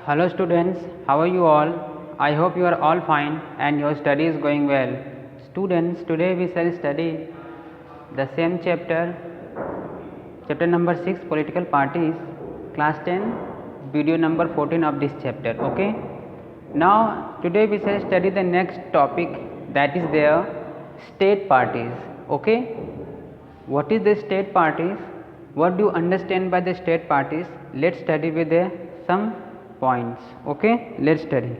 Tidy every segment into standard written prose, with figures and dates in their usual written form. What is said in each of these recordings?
Hello students, how are you all? I hope you are all fine and your study is going well. Students, today we shall study the same chapter number 6, political parties, class 10, video number 14 of this chapter. Okay. Now today we shall study the next topic, that is their state parties. Okay. What is the state parties? What do you understand by the state parties? Let's study with some points. Okay, let's study.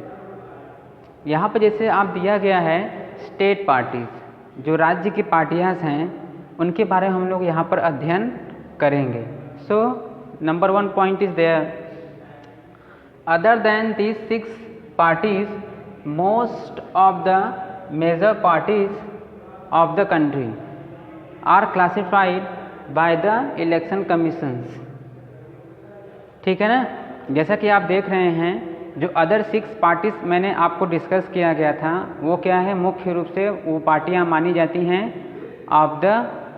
यहाँ पर जैसे आप दिया गया है state parties, जो राज्य की पार्टियाँ हैं उनके बारे में हम लोग यहाँ पर अध्ययन करेंगे. So number 1 point is there, other than these 6 parties most of the major parties of the country are classified by the election commissions. ठीक है ना. जैसा कि आप देख रहे हैं, जो अदर 6 पार्टीज मैंने आपको डिस्कस किया गया था वो क्या है, मुख्य रूप से वो पार्टियां मानी जाती हैं of the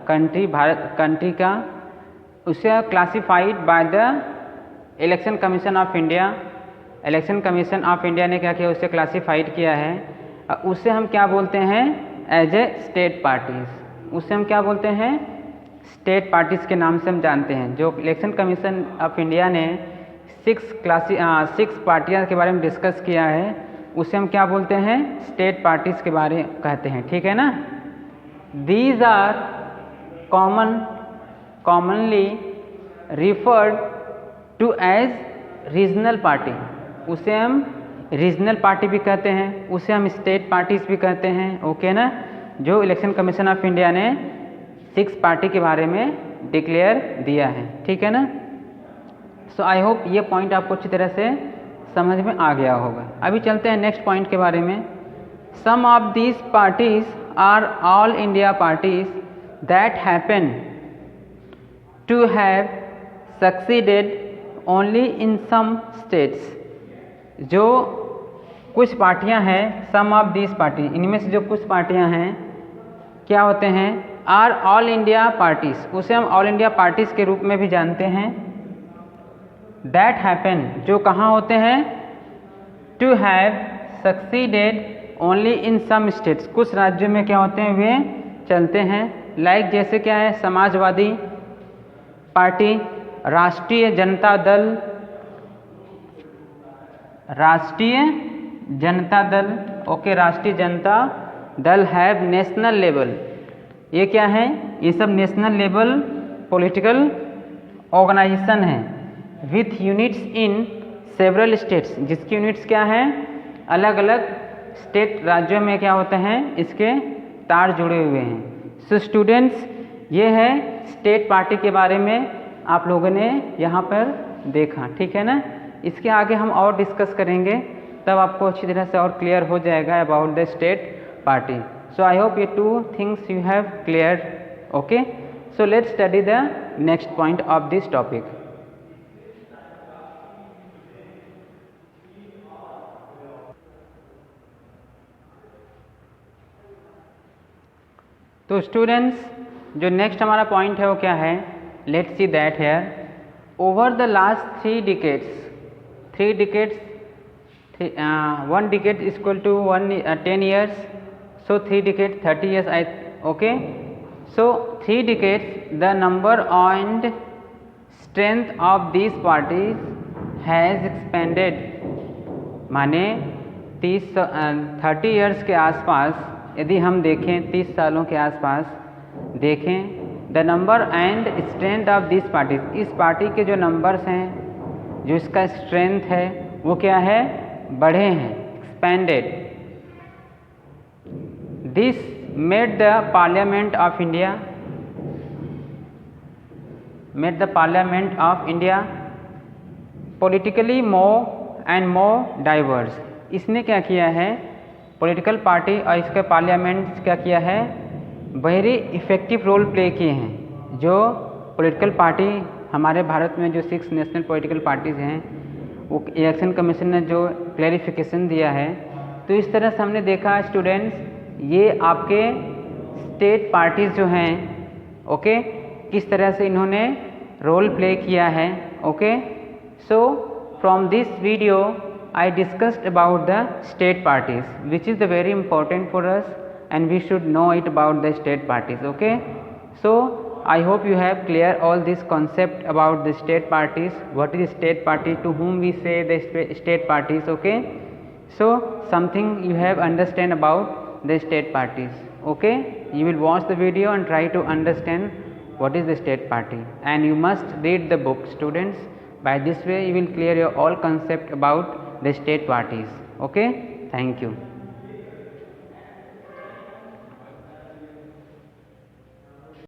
country, Bharat country का, उसे classified by the election commission of India. Election commission of India ने क्या किया, उसे क्लासिफाइड किया है. उससे हम क्या बोलते हैं, एज ए स्टेट पार्टीज. उससे हम क्या बोलते हैं, स्टेट पार्टीज के नाम से हम जानते हैं. जो इलेक्शन कमीशन ऑफ इंडिया ने 6 पार्टियां के बारे में डिस्कस किया है उसे हम क्या बोलते हैं, स्टेट पार्टीज के बारे में कहते हैं. ठीक है ना. These are commonly referred to as regional party. उसे हम रीजनल पार्टी भी कहते हैं, उसे हम स्टेट पार्टीज भी कहते हैं. ओके ना. जो इलेक्शन कमीशन ऑफ इंडिया ने 6 पार्टी के बारे में डिक्लेयर दिया है. ठीक है ना. सो आई होप ये पॉइंट आपको अच्छी तरह से समझ में आ गया होगा. अभी चलते हैं नेक्स्ट पॉइंट के बारे में. Some of these parties are all India parties that happen to have succeeded only in some states. जो कुछ पार्टियां हैं, सम ऑफ दीज पार्टी, इनमें से जो कुछ पार्टियां हैं क्या होते हैं, आर ऑल इंडिया पार्टीज. उसे हम ऑल इंडिया पार्टीज के रूप में भी जानते हैं. दैट हैपन, जो कहाँ होते हैं, to have succeeded only in some states. कुछ राज्यों में क्या होते हैं, वे चलते हैं. लाइक जैसे क्या है, समाजवादी पार्टी, राष्ट्रीय जनता दल, ओके, राष्ट्रीय Janata Dal have national level. ये क्या है, ये सब नेशनल लेवल पॉलिटिकल ऑर्गेनाइजेशन है with units in several states, जिसकी यूनिट्स क्या हैं, अलग अलग स्टेट राज्यों में क्या होते हैं, इसके तार जुड़े हुए हैं. सो स्टूडेंट्स, ये है स्टेट पार्टी के बारे में आप लोगों ने यहाँ पर देखा. ठीक है ना. इसके आगे हम और डिस्कस करेंगे, तब आपको अच्छी तरह से और क्लियर हो जाएगा about the state party. So I hope ये 2 things you have clear. Okay. So let's study the next point of this topic. तो स्टूडेंट्स, जो नेक्स्ट हमारा पॉइंट है वो क्या है, let's see that here. Over the last 3 decades, 1 decade is equal to 10 years, so 3 decades 30 years. Okay, so 3 decades the number and strength of these parties has expanded. माने 30 years के आसपास यदि हम देखें, 30 सालों के आसपास देखें, the number and strength of this parties, इस पार्टी के जो नंबर्स हैं, जो इसका स्ट्रेंथ है वो क्या है, बढ़े हैं, expanded. This made the parliament of India politically more and more diverse. इसने क्या किया है, पॉलिटिकल पार्टी और इसके पार्लियामेंट क्या किया है, वेरी इफेक्टिव रोल प्ले किए हैं. जो पॉलिटिकल पार्टी हमारे भारत में जो 6 नेशनल पॉलिटिकल पार्टीज़ हैं, वो इलेक्शन कमीशन ने जो क्लैरिफिकेशन दिया है, तो इस तरह से हमने देखा स्टूडेंट्स, ये आपके स्टेट पार्टीज़ जो हैं, ओके, किस तरह से इन्होंने रोल प्ले किया है. Okay. So from this video I discussed about the state parties, which is the very important for us, and we should know it about the state parties. Okay, so I hope you have clear all this concept about the state parties, what is state party, to whom we say the state parties. Okay, so something you have understand about the state parties. Okay, you will watch the video and try to understand what is the state party, and you must read the book, students. By this way you will clear your all concept about the state parties. Okay, thank you.